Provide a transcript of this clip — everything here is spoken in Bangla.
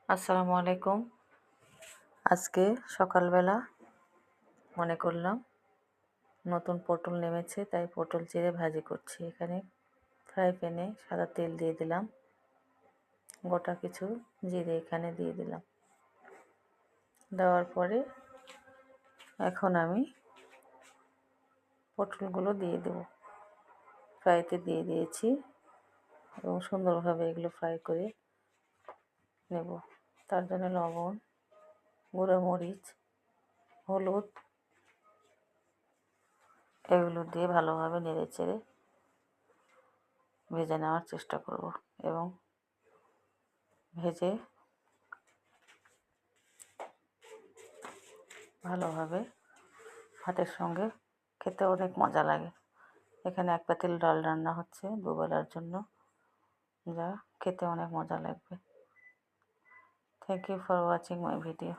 আসসালামু আলাইকুম। আজকে সকালবেলা মনে করলাম নতুন পটল নেমেছে, তাই পটল চিড়ে ভাজি করছি। এখানে ফ্রাই প্যানে সাদা তেল দিয়ে দিলাম, গোটা কিছু জিরে এখানে দিয়ে দিলাম। দেওয়ার পরে এখন আমি পটলগুলো দিয়ে দেব। ফ্রাইতে দিয়ে দিয়েছি এবং সুন্দরভাবে এগুলো ফ্রাই করে নেব। তার জন্য লবণ, গুঁড়ো মরিচ, হলুদ এগুলো দিয়ে ভালোভাবে নেড়েচেড়ে ভেজে নেওয়ার চেষ্টা করব এবং ভেজে ভালোভাবে ভাতের সঙ্গে খেতে অনেক মজা লাগে। এখানে এক পাতিল ডাল রান্না হচ্ছে দুবেলার জন্য, যা খেতে অনেক মজা লাগবে। Thank you for watching my video.